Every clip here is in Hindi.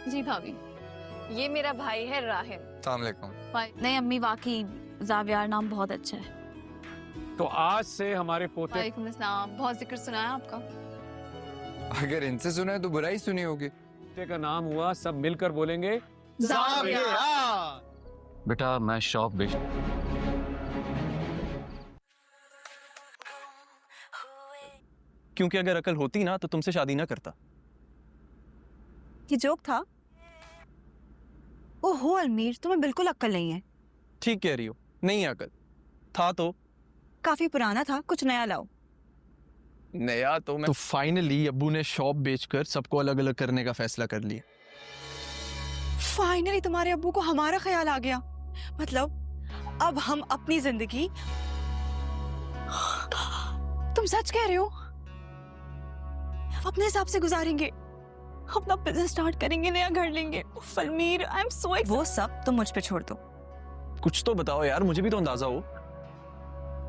जी भाभी, ये मेरा भाई है राहिम। अस्सलाम वालेकुम। नहीं अम्मी, वाकई ज़ावियार नाम बहुत अच्छा है। तो आज से हमारे पोते वालेकुम अस्सलाम। बहुत जिक्र सुना है आपका। अगर इनसे सुना है तो बुराई सुनी होगी। का नाम हुआ, सब मिलकर बोलेंगे बेटा मैं शॉप बेच क्योंकि अगर अकल होती ना तो तुमसे शादी ना करता। ये जोक था? ओहो अलमीर, तुम्हें बिल्कुल अक्ल नहीं है। ठीक कह रही हो, नहीं अकल था तो काफी पुराना था, कुछ नया लाओ। नया तो मैं तो फाइनली अब्बू ने शॉप बेचकर सबको अलग अलग करने का फैसला कर लिया। फाइनली तुम्हारे अब्बू को हमारा ख्याल आ गया। मतलब अब हम अपनी जिंदगी, तुम सच कह रहे हो, अपने हिसाब से गुजारेंगे, अपना बिजनेस स्टार्ट करेंगे, नया घर लेंगे। उफ, अलमीर, आई एम सो एक्साइटेड। वो सब तुम मुझ पे छोड़ दो। कुछ तो बताओ यार, मुझे भी तो अंदाजा हो।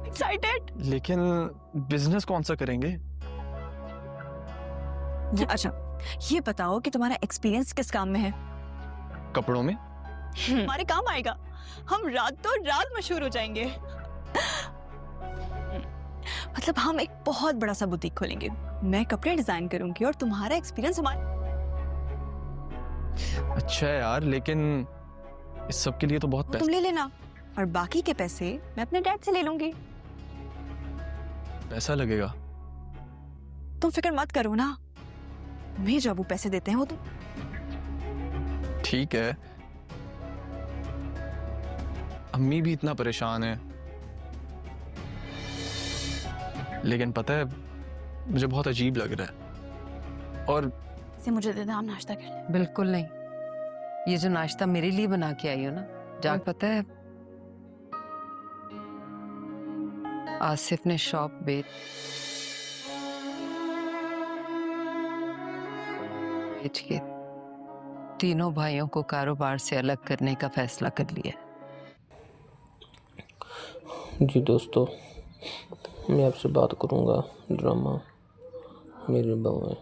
एक्साइटेड। लेकिन बिजनेस कौन सा करेंगे? अच्छा ये बताओ कि तुम्हारा एक्सपीरियंस किस काम में है? कपड़ों में। हमारे काम आएगा, हम रातों रात मशहूर हो जाएंगे। मतलब हम एक बहुत बड़ा सा बुटीक खोलेंगे, मैं कपड़े डिजाइन करूंगी और तुम्हारा एक्सपीरियंस हमारे। अच्छा है यार, लेकिन इस सब के लिए तो बहुत तुम ले लेना और बाकी के पैसे मैं अपने डैड से ले लूंगी। पैसा लगेगा। तुम फिक्र मत करो ना, मैं जो अबू पैसे देते हैं वो तुम। ठीक है, अम्मी भी इतना परेशान है, लेकिन पता है मुझे बहुत अजीब लग रहा है। और इसे मुझे दे दे, हम नाश्ता कर लें। बिल्कुल नहीं, ये जो नाश्ता मेरे लिए बना के आई हो ना, जा पता है आसिफ ने शॉप बेच के तीनों भाइयों को कारोबार से अलग करने का फैसला कर लिया। जी दोस्तों, मैं आपसे बात करूंगा ड्रामा मेरी बहू है,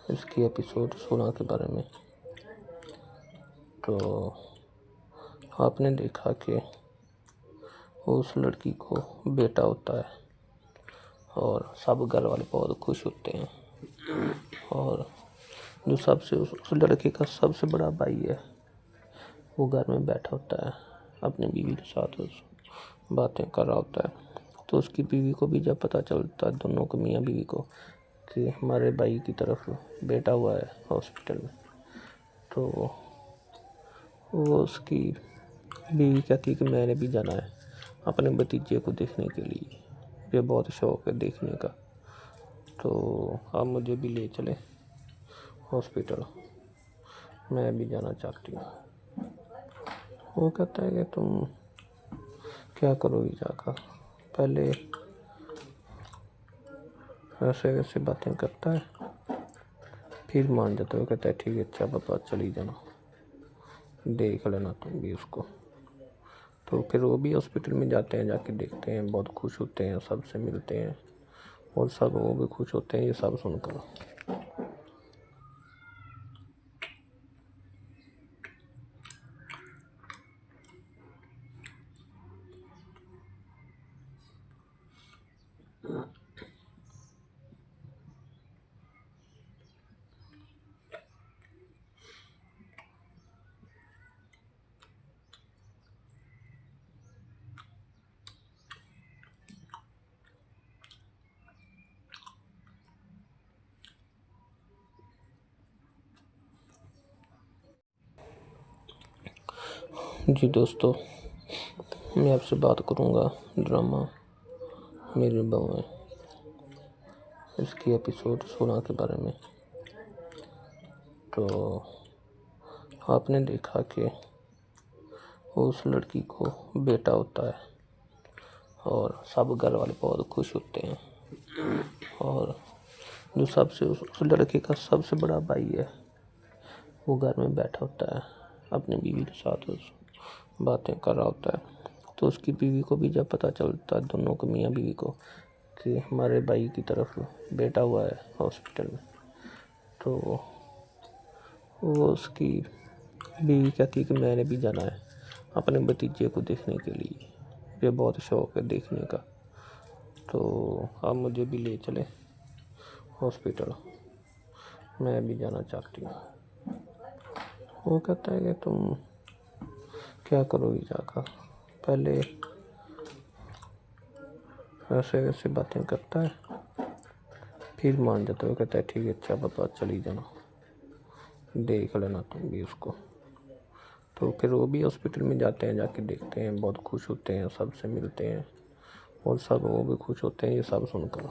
इसकी एपिसोड 16 के बारे में। तो आपने देखा कि उस लड़की को बेटा होता है और सब घर वाले बहुत खुश होते हैं, और जो सबसे उस लड़के का सबसे बड़ा भाई है वो घर में बैठा होता है, अपनी बीवी के साथ उस बातें कर रहा होता है। तो उसकी बीवी को भी जब पता चलता है, दोनों को, मियाँ बीवी को, कि हमारे भाई की तरफ बेटा हुआ है हॉस्पिटल में, तो वो उसकी बीवी कहती है कि मैंने भी जाना है अपने भतीजे को देखने के लिए, मुझे बहुत शौक़ है देखने का, तो आप मुझे भी ले चले हॉस्पिटल, मैं भी जाना चाहती हूँ। वो कहता है कि तुम क्या करोगी जाकर, पहले ऐसे वैसे बातें करता है, फिर मान जाता है। वो कहता है ठीक है, अच्छा पापा चली जाना, देख लेना तुम भी उसको। तो फिर वो भी हॉस्पिटल में जाते हैं, जाके देखते हैं, बहुत खुश होते हैं, सबसे मिलते हैं और सब वो भी खुश होते हैं ये सब सुनकर। जी दोस्तों, मैं आपसे बात करूंगा ड्रामा मेरी बहू है, इसकी एपिसोड 16 के बारे में। तो आपने देखा कि उस लड़की को बेटा होता है और सब घर वाले बहुत खुश होते हैं, और जो सबसे उस लड़के का सबसे बड़ा भाई है वो घर में बैठा होता है, अपनी बीवी के साथ उस बातें कर रहा होता है। तो उसकी बीवी को भी जब पता चलता है, दोनों को, मियाँ बीवी को, कि हमारे भाई की तरफ बेटा हुआ है हॉस्पिटल में, तो वो उसकी बीवी कहती है कि मैंने भी जाना है अपने भतीजे को देखने के लिए, मुझे बहुत शौक है देखने का, तो आप मुझे भी ले चले हॉस्पिटल, मैं भी जाना चाहती हूँ। वो कहता है कि तुम क्या करोगी जाकर, पहले ऐसे वैसे बातें करता है, फिर मान जाता है। वो कहता है ठीक है अच्छा पापा चली जाना, देख लेना तुम भी उसको। तो फिर वो भी हॉस्पिटल में जाते हैं, जाके देखते हैं, बहुत खुश होते हैं, सबसे मिलते हैं और सब वो भी खुश होते हैं ये सब सुनकर।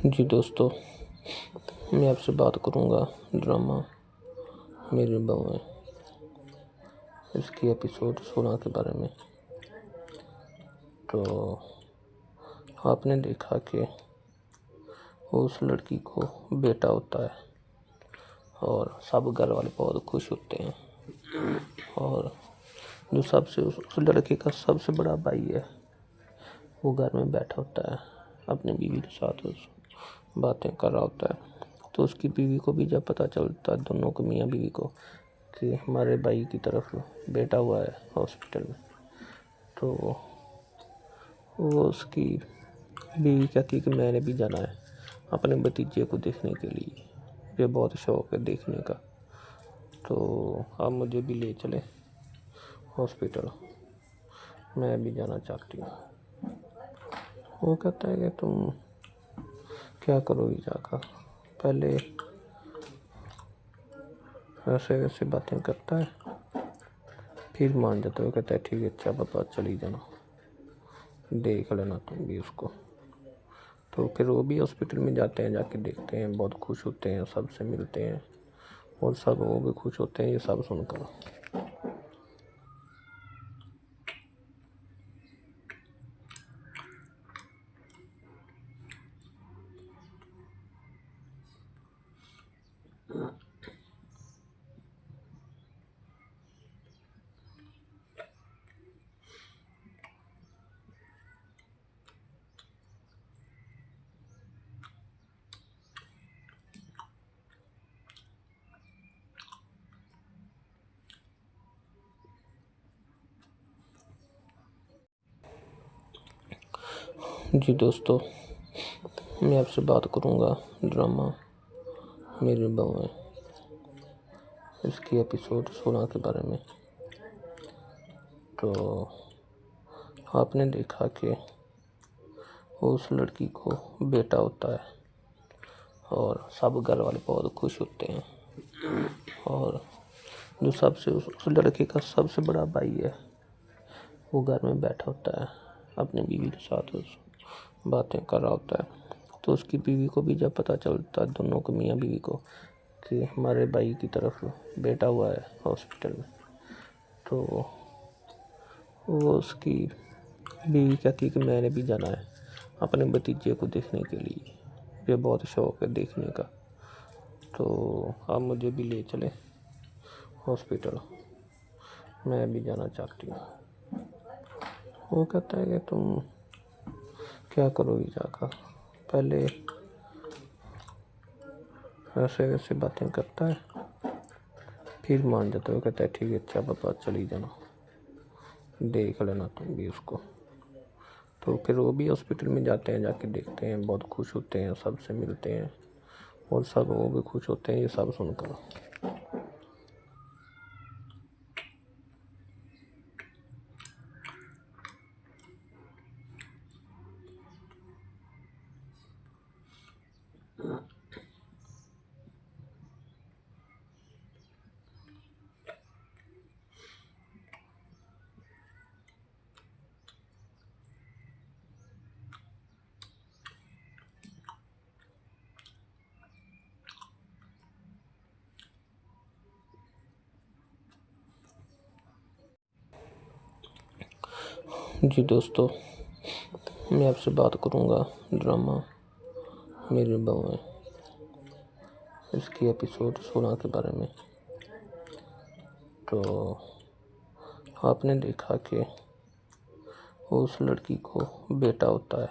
जी दोस्तों, मैं आपसे बात करूँगा ड्रामा मेरी बहू है इसकी एपिसोड 16 के बारे में। तो आपने देखा कि उस लड़की को बेटा होता है और सब घर वाले बहुत खुश होते हैं, और जो सबसे उस लड़के का सबसे बड़ा भाई है वो घर में बैठा होता है अपनी बीवी के साथ उस बातें कर रहा होता है। तो उसकी बीवी को भी जब पता चलता है, दोनों को मियाँ बीवी को, कि हमारे भाई की तरफ बेटा हुआ है हॉस्पिटल में, तो वो उसकी बीवी कहती है कि मैंने भी जाना है अपने भतीजे को देखने के लिए, मुझे बहुत शौक है देखने का, तो आप मुझे भी ले चले हॉस्पिटल, मैं भी जाना चाहती हूँ। वो कहता है कि तुम क्या करोगी जाकर, पहले ऐसे वैसे बातें करता है, फिर मान जाता है। वो कहता है ठीक है अच्छा पापा चली जाना, देख लेना तुम भी उसको। तो फिर वो भी हॉस्पिटल में जाते हैं, जाके देखते हैं, बहुत खुश होते हैं, सबसे मिलते हैं और सब वो भी खुश होते हैं ये सब सुनकर। जी दोस्तों, मैं आपसे बात करूँगा ड्रामा मेरी बहू है इसकी एपिसोड 16 के बारे में। तो आपने देखा कि उस लड़की को बेटा होता है और सब घर वाले बहुत खुश होते हैं, और जो सबसे उस लड़के का सबसे बड़ा भाई है वो घर में बैठा होता है अपनी बीवी के साथ उस बातें कर रहा होता है। तो उसकी बीवी को भी जब पता चलता है, दोनों को मियाँ बीवी को, कि हमारे भाई की तरफ बेटा हुआ है हॉस्पिटल में, तो वो उसकी बीवी कहती है कि मैंने भी जाना है अपने भतीजे को देखने के लिए, मुझे बहुत शौक है देखने का, तो आप मुझे भी ले चले हॉस्पिटल, मैं भी जाना चाहती हूँ। वो कहता है कि तुम क्या करोगी जाकर, पहले ऐसे वैसे बातें करता है, फिर मान जाता है। वो कहता है ठीक है अच्छा पापा चली जाना, देख लेना तुम भी उसको। तो फिर वो भी हॉस्पिटल में जाते हैं, जाके देखते हैं, बहुत खुश होते हैं, सबसे मिलते हैं और सब वो भी खुश होते हैं ये सब सुनकर। जी दोस्तों, मैं आपसे बात करूँगा ड्रामा मेरी बहू है इसकी एपिसोड 16 के बारे में। तो आपने देखा कि उस लड़की को बेटा होता है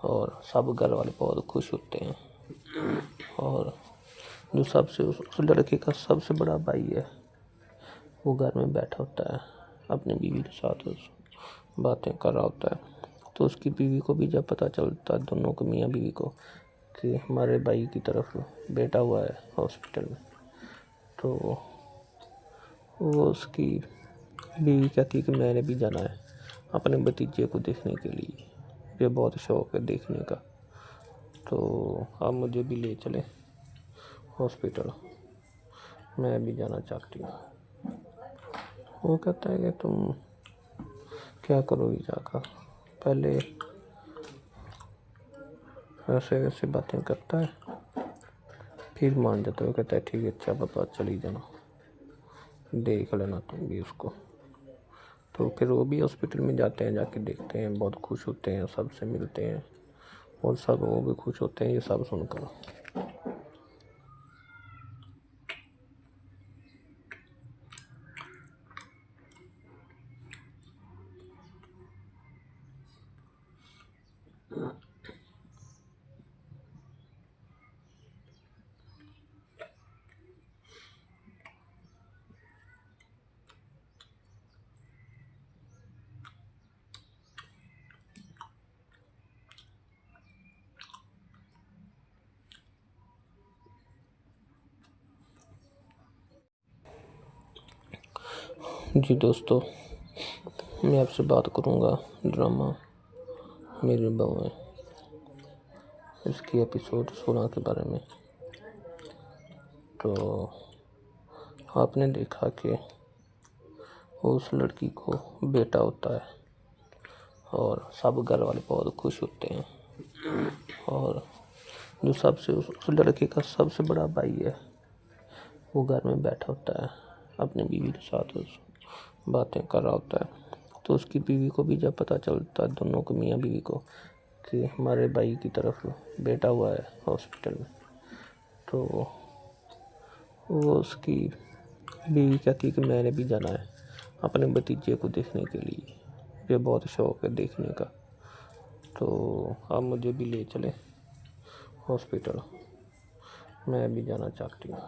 और सब घर वाले बहुत खुश होते हैं, और जो सबसे उस लड़के का सबसे बड़ा भाई है वो घर में बैठा होता है, अपनी बीवी के साथ उस बातें कर रहा होता है। तो उसकी बीवी को भी जब पता चलता है, दोनों को, मियाँ बीवी को, कि हमारे भाई की तरफ बेटा हुआ है हॉस्पिटल में, तो वो उसकी बीवी कहती है कि मैंने भी जाना है अपने भतीजे को देखने के लिए, मुझे बहुत शौक है देखने का, तो आप मुझे भी ले चले हॉस्पिटल, मैं भी जाना चाहती हूँ। वो कहता है कि तुम क्या करोगी जाकर, पहले ऐसे वैसे बातें करता है, फिर मान जाता है। वो कहता है ठीक है, अच्छा पापा चली जाना, देख लेना तुम भी उसको। तो फिर वो भी हॉस्पिटल में जाते हैं, जाके देखते हैं, बहुत खुश होते हैं, सबसे मिलते हैं और सब वो भी खुश होते हैं ये सब सुनकर। जी दोस्तों, मैं आपसे बात करूँगा ड्रामा मेरी बहू है इसकी एपिसोड 16 के बारे में। तो आपने देखा कि उस लड़की को बेटा होता है और सब घर वाले बहुत खुश होते हैं, और जो सबसे उस लड़के का सबसे बड़ा भाई है वो घर में बैठा होता है, अपनी बीवी के साथ उस बातें कर रहा होता है। तो उसकी बीवी को भी जब पता चलता है, दोनों को, मियाँ बीवी को, कि हमारे भाई की तरफ बेटा हुआ है हॉस्पिटल में, तो वो उसकी बीवी कहती है कि मैंने भी जाना है अपने भतीजे को देखने के लिए, मुझे बहुत शौक है देखने का, तो आप मुझे भी ले चले हॉस्पिटल, मैं भी जाना चाहती हूँ।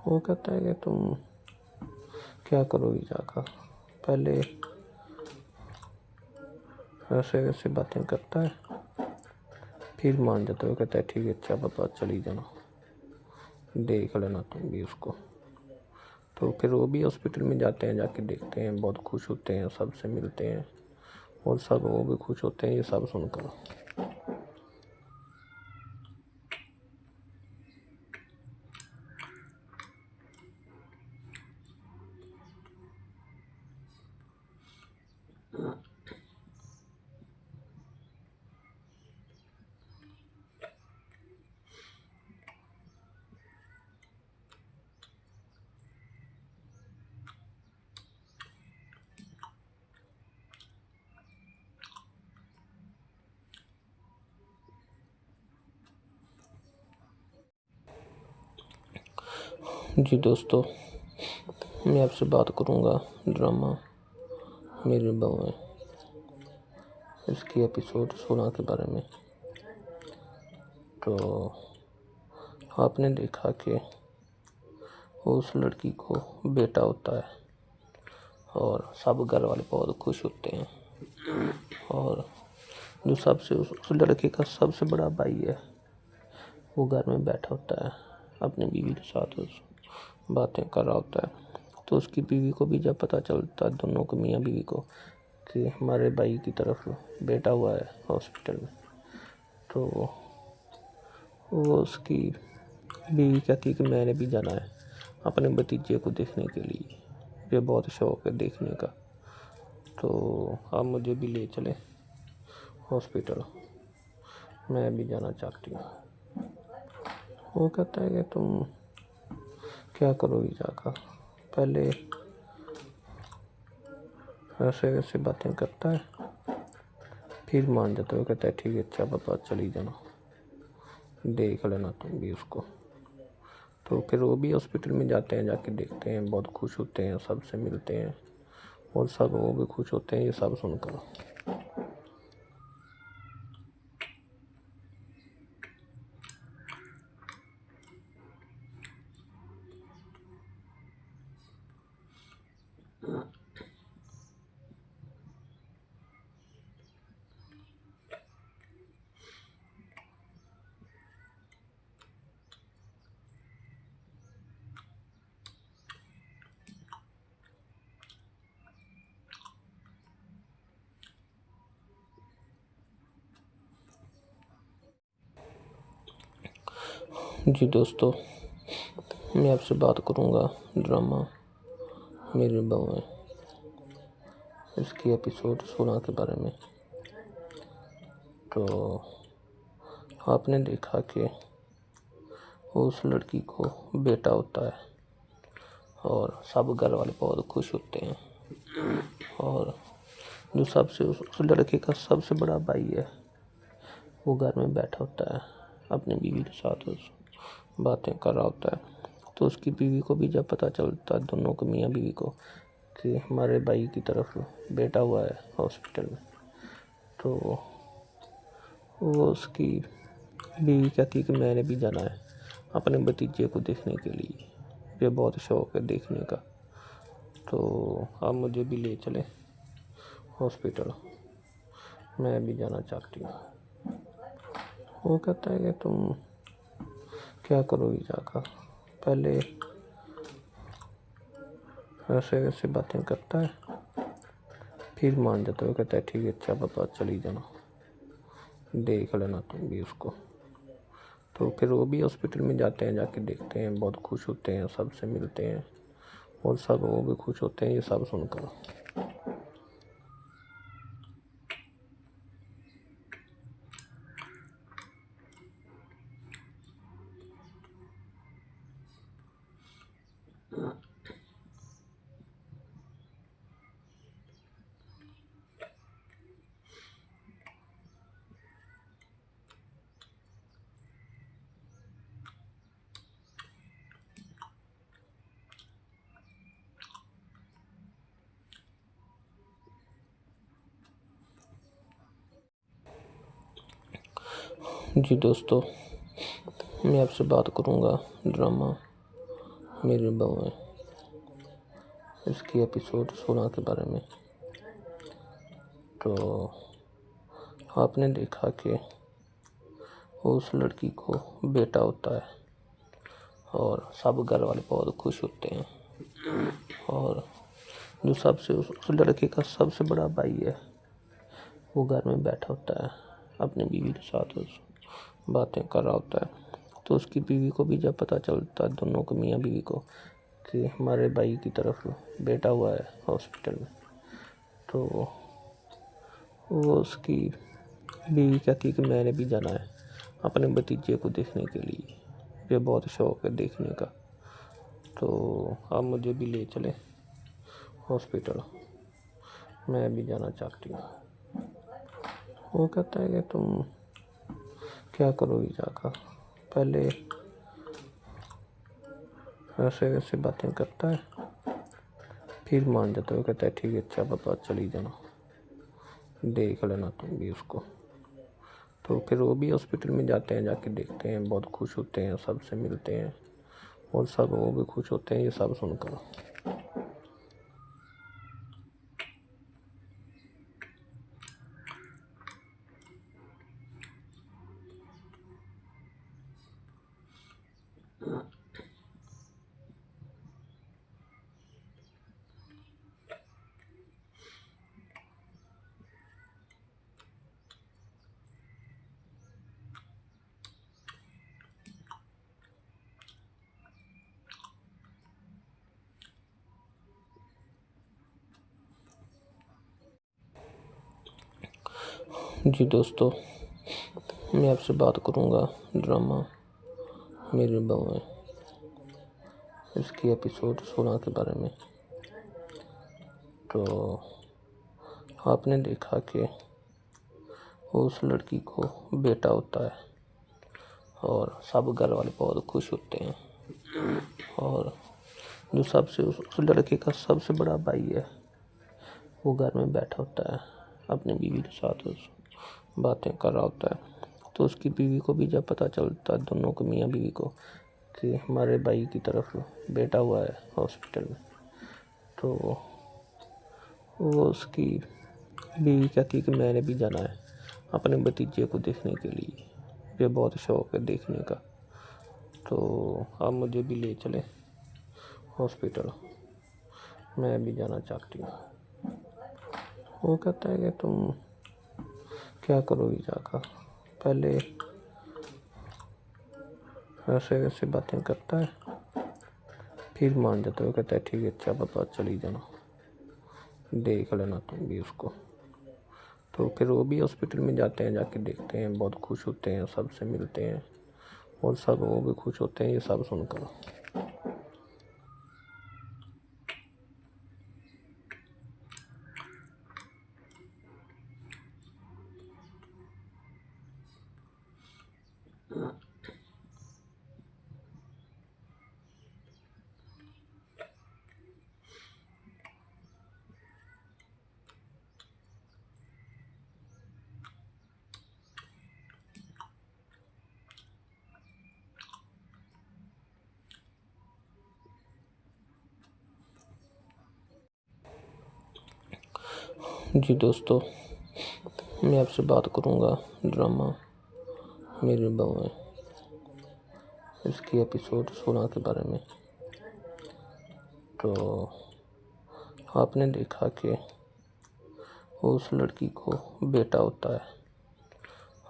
वो कहता है कि तुम क्या करोगी जाकर, पहले ऐसे वैसे बातें करता है, फिर मान जाता है। वो कहता है ठीक है, अच्छा पापा चली जाना, देख लेना तुम भी उसको। तो फिर वो भी हॉस्पिटल में जाते हैं, जाके देखते हैं, बहुत खुश होते हैं, सबसे मिलते हैं और सब वो भी खुश होते हैं ये सब सुनकर। जी दोस्तों, मैं आपसे बात करूँगा ड्रामा मेरी बहू है इसकी एपिसोड 16 के बारे में। तो आपने देखा कि उस लड़की को बेटा होता है और सब घर वाले बहुत खुश होते हैं, और जो सबसे उस लड़के का सबसे बड़ा भाई है वो घर में बैठा होता है, अपनी बीवी के साथ उस बातें कर रहा होता है। तो उसकी बीवी को भी जब पता चलता है, दोनों को, मियाँ बीवी को, कि हमारे भाई की तरफ बेटा हुआ है हॉस्पिटल में, तो वो उसकी बीवी कहती है कि मैंने भी जाना है अपने भतीजे को देखने के लिए, मुझे बहुत शौक है देखने का, तो आप मुझे भी ले चले हॉस्पिटल, मैं भी जाना चाहती हूँ। वो कहता है कि तुम क्या करोगी जाकर, पहले ऐसे वैसे बातें करता है, फिर मान जाता है, वो कहता है ठीक है अच्छा पापा चली जाना, देख लेना तुम भी उसको। तो फिर वो भी हॉस्पिटल में जाते हैं, जाके देखते हैं, बहुत खुश होते हैं, सबसे मिलते हैं और सब वो भी खुश होते हैं ये सब सुनकर। जी दोस्तों, मैं आपसे बात करूँगा ड्रामा मेरी बहू है, इसकी एपिसोड 16 के बारे में। तो आपने देखा कि उस लड़की को बेटा होता है और सब घर वाले बहुत खुश होते हैं और जो सबसे उस लड़के का सबसे बड़ा भाई है वो घर में बैठा होता है, अपनी बीवी के साथ उस बातें कर रहा होता है। तो उसकी बीवी को भी जब पता चलता है, दोनों को मियाँ बीवी को, कि हमारे भाई की तरफ बेटा हुआ है हॉस्पिटल में, तो वो उसकी बीवी कहती है कि मैंने भी जाना है अपने भतीजे को देखने के लिए, मुझे बहुत शौक है देखने का, तो आप मुझे भी ले चले हॉस्पिटल, मैं भी जाना चाहती हूँ। वो कहता है कि तुम क्या करोगी जाकर, पहले ऐसे वैसे बातें करता है, फिर मान जाता है, वो कहता है ठीक है अच्छा पापा चली जाना, देख लेना तुम भी उसको। तो फिर वो भी हॉस्पिटल में जाते हैं, जाके देखते हैं, बहुत खुश होते हैं, सबसे मिलते हैं और सब वो भी खुश होते हैं ये सब सुनकर। जी दोस्तों, मैं आपसे बात करूँगा ड्रामा मेरी बहू है, इसकी एपिसोड 16 के बारे में। तो आपने देखा कि उस लड़की को बेटा होता है और सब घर वाले बहुत खुश होते हैं और जो सबसे उस लड़के का सबसे बड़ा भाई है वो घर में बैठा होता है, अपनी बीवी के साथ उस बातें कर रहा होता है। तो उसकी बीवी को भी जब पता चलता है, दोनों को मियाँ बीवी को, कि हमारे भाई की तरफ बेटा हुआ है हॉस्पिटल में, तो वो उसकी बीवी कहती है कि मैंने भी जाना है अपने भतीजे को देखने के लिए, मुझे बहुत शौक है देखने का, तो आप मुझे भी ले चले हॉस्पिटल, मैं भी जाना चाहती हूँ। वो कहता है कि तुम क्या करोगी जाकर, पहले ऐसे वैसे बातें करता है, फिर मान जाता है, वो कहता है ठीक है अच्छा पापा चली जाना, देख लेना तुम भी उसको। तो फिर वो भी हॉस्पिटल में जाते हैं, जाके देखते हैं, बहुत खुश होते हैं, सबसे मिलते हैं और सब वो भी खुश होते हैं ये सब सुनकर। जी दोस्तों, मैं आपसे बात करूँगा ड्रामा मेरी बहू है, इसकी एपिसोड 16 के बारे में। तो आपने देखा कि उस लड़की को बेटा होता है और सब घर वाले बहुत खुश होते हैं। और जो सबसे उस लड़के का सबसे बड़ा भाई है वो घर में बैठा होता है, अपनी बीवी के साथ उस बातें कर रहा होता है। तो उसकी बीवी को भी जब पता चलता है, दोनों को मियाँ बीवी को, कि हमारे भाई की तरफ बेटा हुआ है हॉस्पिटल में, तो वो उसकी बीवी कहती है कि मैंने भी जाना है अपने भतीजे को देखने के लिए, मुझे बहुत शौक है देखने का, तो आप मुझे भी ले चले हॉस्पिटल, मैं भी जाना चाहती हूँ। वो कहता है कि तुम क्या करोगी जाकर, पहले ऐसे वैसे बातें करता है, फिर मान जाता है। वो कहता है ठीक है, अच्छा बाबा चली जाना, देख लेना तुम भी उसको। तो फिर वो भी हॉस्पिटल में जाते हैं, जाके देखते हैं, बहुत खुश होते हैं, सबसे मिलते हैं और सब वो भी खुश होते हैं ये सब सुनकर। जी दोस्तों, मैं आपसे बात करूँगा ड्रामा मेरी बहू है, इसकी एपिसोड 16 के बारे में। तो आपने देखा कि उस लड़की को बेटा होता है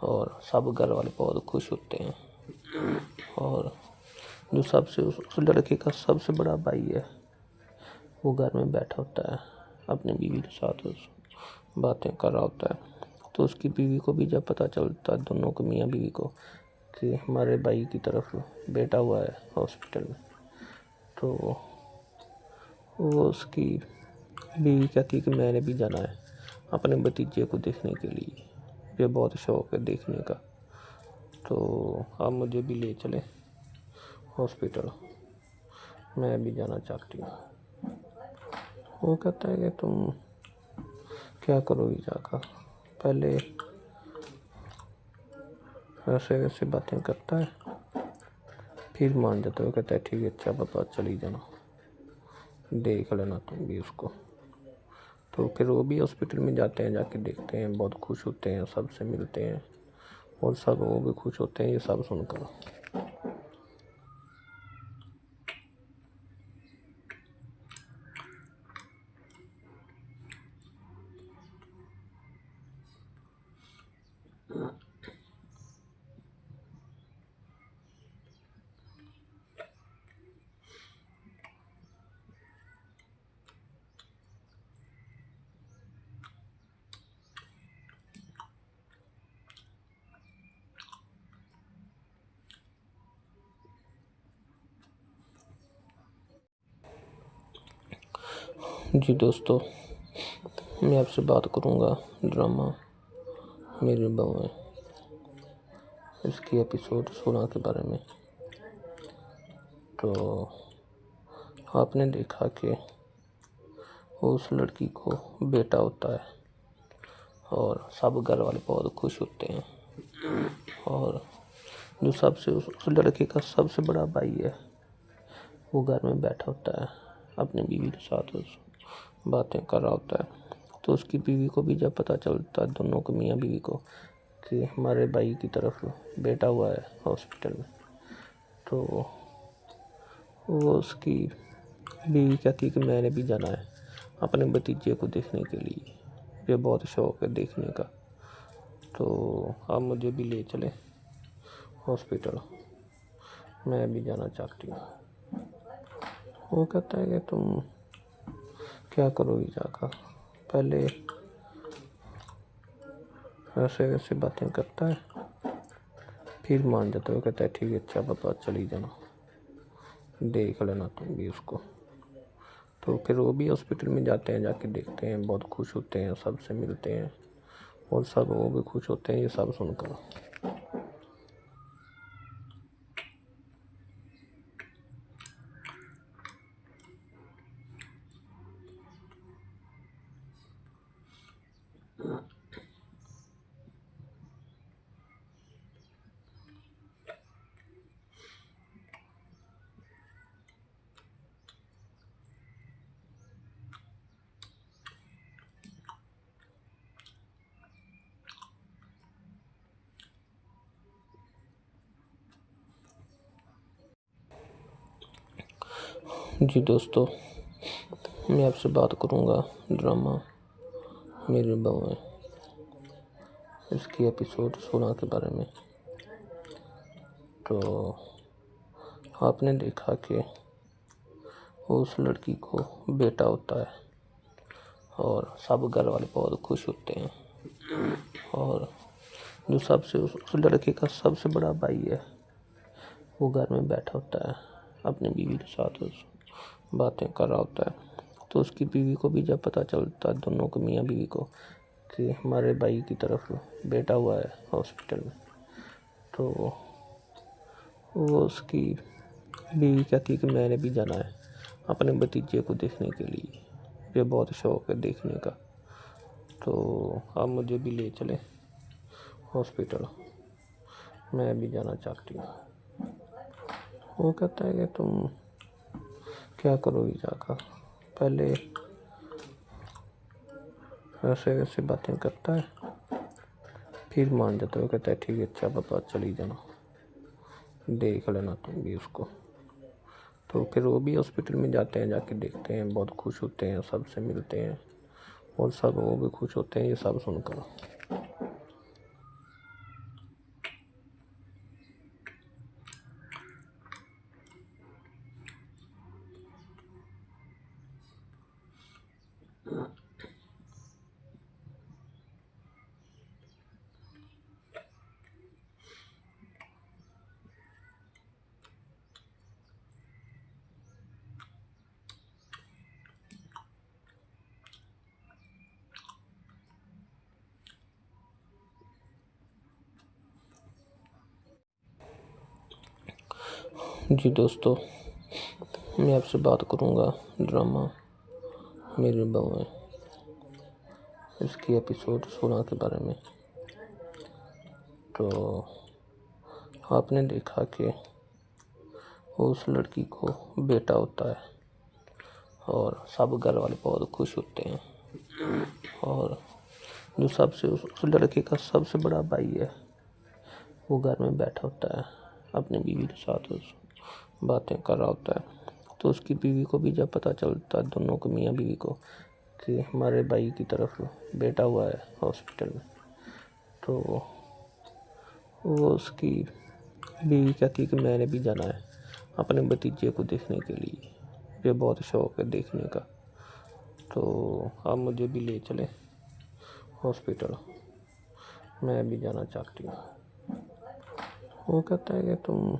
और सब घर वाले बहुत खुश होते हैं। और जो सबसे उस लड़के का सबसे बड़ा भाई है वो घर में बैठा होता है, अपनी बीवी के साथ उस बातें कर रहा होता है। तो उसकी बीवी को भी जब पता चलता है, दोनों को मियाँ बीवी को, कि हमारे भाई की तरफ बेटा हुआ है हॉस्पिटल में, तो वो उसकी बीवी कहती है कि मैंने भी जाना है अपने भतीजे को देखने के लिए, मुझे बहुत शौक है देखने का, तो आप मुझे भी ले चले हॉस्पिटल, मैं भी जाना चाहती हूँ। वो कहता है कि तुम क्या करोगी जाकर, पहले ऐसे वैसे बातें करता है, फिर मान जाता है। वो कहता है ठीक है, अच्छा बाबा चली जाना, देख लेना तुम भी उसको। तो फिर वो भी हॉस्पिटल में जाते हैं, जाके देखते हैं, बहुत खुश होते हैं, सबसे मिलते हैं और सब वो भी खुश होते हैं ये सब सुनकर। जी दोस्तों, मैं आपसे बात करूँगा ड्रामा मेरी बहू है, इसकी एपिसोड 16 के बारे में। तो आपने देखा कि उस लड़की को बेटा होता है और सब घर वाले बहुत खुश होते हैं। और जो सबसे उस लड़के का सबसे बड़ा भाई है वो घर में बैठा होता है, अपनी बीवी के साथ उस बातें कर रहा होता है। तो उसकी बीवी को भी जब पता चलता है, दोनों को मियाँ बीवी को, कि हमारे भाई की तरफ बेटा हुआ है हॉस्पिटल में, तो वो उसकी बीवी कहती है कि मैंने भी जाना है अपने भतीजे को देखने के लिए, मुझे बहुत शौक है देखने का, तो आप मुझे भी ले चले हॉस्पिटल, मैं भी जाना चाहती हूँ। वो कहता है कि तुम क्या करोगी जाकर, पहले ऐसे वैसे बातें करता है, फिर मान जाता है। वो कहता है ठीक है, अच्छा बाबा चली जाना, देख लेना तुम भी उसको। तो फिर वो भी हॉस्पिटल में जाते हैं, जाके देखते हैं, बहुत खुश होते हैं, सबसे मिलते हैं और सब वो भी खुश होते हैं ये सब सुनकर। जी दोस्तों, मैं आपसे बात करूँगा ड्रामा मेरी बहू है इसकी एपिसोड 16 के बारे में। तो आपने देखा कि उस लड़की को बेटा होता है और सब घर वाले बहुत खुश होते हैं और जो सबसे उस लड़के का सबसे बड़ा भाई है वो घर में बैठा होता है, अपनी बीवी के साथ उस बातें कर रहा होता है। तो उसकी बीवी को भी जब पता चलता है, दोनों को, मियाँ बीवी को, कि हमारे भाई की तरफ बेटा हुआ है हॉस्पिटल में, तो वो उसकी बीवी कहती है कि मैंने भी जाना है अपने भतीजे को देखने के लिए, मुझे बहुत शौक़ है देखने का, तो आप मुझे भी ले चले हॉस्पिटल, मैं भी जाना चाहती हूँ। वो कहता है कि तुम क्या करोगी जाकर, पहले ऐसे वैसे बातें करता है फिर मान जाता है। वो कहता है ठीक है, अच्छा पापा चली जाना, देख लेना तुम भी उसको। तो फिर वो भी हॉस्पिटल में जाते हैं, जाके देखते हैं, बहुत खुश होते हैं, सबसे मिलते हैं और सब वो भी खुश होते हैं ये सब सुनकर। जी दोस्तों, मैं आपसे बात करूँगा ड्रामा मेरी बहू है इसकी एपिसोड 16 के बारे में। तो आपने देखा कि उस लड़की को बेटा होता है और सब घर वाले बहुत खुश होते हैं और जो सबसे उस लड़के का सबसे बड़ा भाई है वो घर में बैठा होता है, अपनी बीवी के साथ उस बातें कर रहा होता है। तो उसकी बीवी को भी जब पता चलता है, दोनों को, मियाँ बीवी को, कि हमारे भाई की तरफ बेटा हुआ है हॉस्पिटल में, तो वो उसकी बीवी कहती है कि मैंने भी जाना है अपने भतीजे को देखने के लिए, मुझे बहुत शौक़ है देखने का, तो आप मुझे भी ले चले हॉस्पिटल, मैं भी जाना चाहती हूँ। वो कहता है कि तुम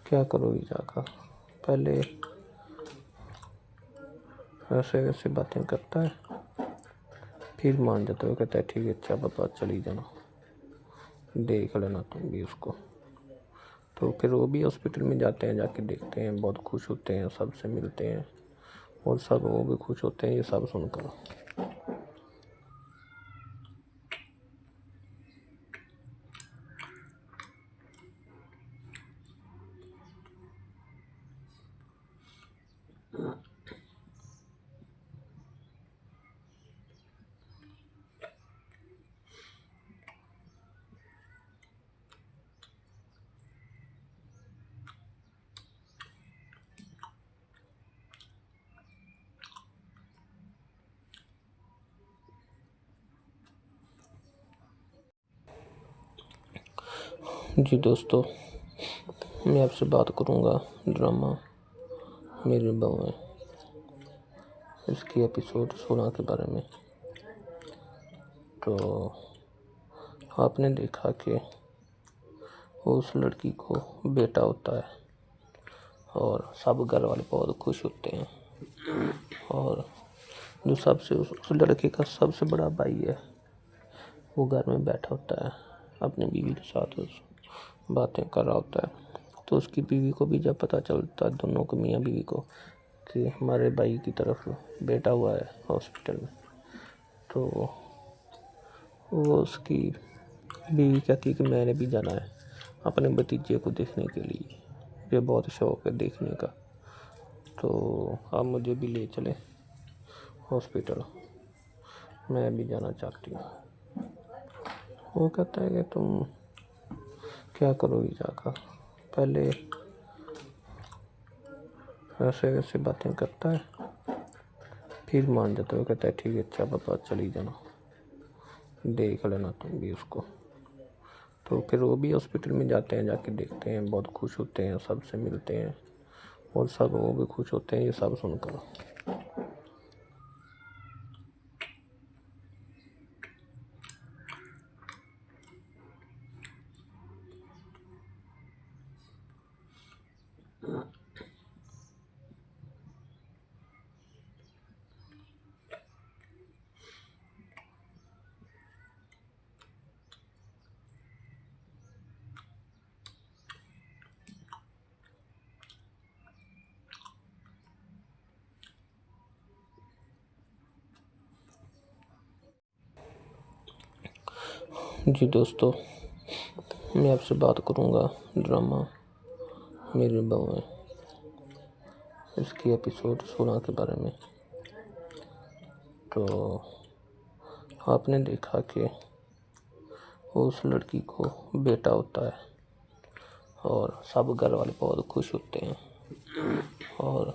क्या करोगी जाकर, पहले ऐसे वैसे बातें करता है फिर मान जाता है। वो कहता है ठीक है, अच्छा पापा चली जाना, देख लेना तुम भी उसको। तो फिर वो भी हॉस्पिटल में जाते हैं, जाके देखते हैं, बहुत खुश होते हैं, सबसे मिलते हैं और सब वो भी खुश होते हैं ये सब सुनकर। जी दोस्तों, मैं आपसे बात करूँगा ड्रामा मेरी बहू है इसकी एपिसोड 16 के बारे में। तो आपने देखा कि उस लड़की को बेटा होता है और सब घर वाले बहुत खुश होते हैं और जो सबसे उस लड़के का सबसे बड़ा भाई है वो घर में बैठा होता है, अपनी बीवी के साथ उस बातें कर रहा होता है। तो उसकी बीवी को भी जब पता चलता है, दोनों को, मियाँ बीवी को, कि हमारे भाई की तरफ बेटा हुआ है हॉस्पिटल में, तो वो उसकी बीवी कहती है कि मैंने भी जाना है अपने भतीजे को देखने के लिए, मुझे बहुत शौक़ है देखने का, तो आप मुझे भी ले चले हॉस्पिटल, मैं भी जाना चाहती हूँ। वो कहता है कि तुम क्या करोगी जाकर, पहले ऐसे वैसे बातें करता है, फिर मान जाता है। वो कहता है ठीक है, अच्छा पापा चली जाना, देख लेना तुम भी उसको। तो फिर वो भी हॉस्पिटल में जाते हैं, जाके देखते हैं, बहुत खुश होते हैं, सबसे मिलते हैं और सब वो भी खुश होते हैं ये सब सुनकर। जी दोस्तों, मैं आपसे बात करूँगा ड्रामा मेरी बहू है, इसकी एपिसोड 16 के बारे में। तो आपने देखा कि उस लड़की को बेटा होता है और सब घर वाले बहुत खुश होते हैं, और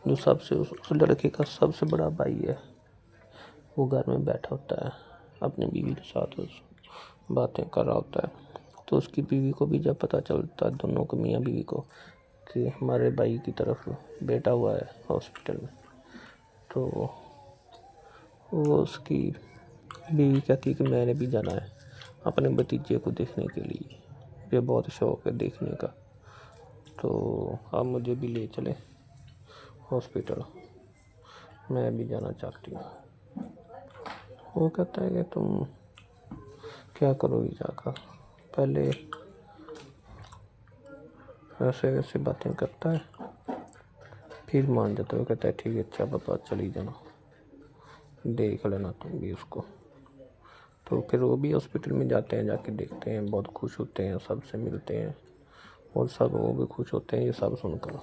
जो सबसे उस लड़के का सबसे बड़ा भाई है वो घर में बैठा होता है, अपनी बीवी के साथ उस बातें कर रहा होता है। तो उसकी बीवी को भी जब पता चलता है, दोनों को, मियाँ बीवी को, कि हमारे भाई की तरफ बेटा हुआ है हॉस्पिटल में, तो वो उसकी बीवी कहती है कि मैंने भी जाना है अपने भतीजे को देखने के लिए, मुझे बहुत शौक़ है देखने का, तो आप मुझे भी ले चले हॉस्पिटल, मैं भी जाना चाहती हूँ। वो कहता है कि तुम क्या करोगी जाकर, पहले ऐसे वैसे बातें करता है, फिर मान जाता है। वो कहता है ठीक है, अच्छा पापा चली जाना, देख लेना तुम भी उसको। तो फिर वो भी हॉस्पिटल में जाते हैं, जाके देखते हैं, बहुत खुश होते हैं, सबसे मिलते हैं और सब वो भी खुश होते हैं ये सब सुनकर।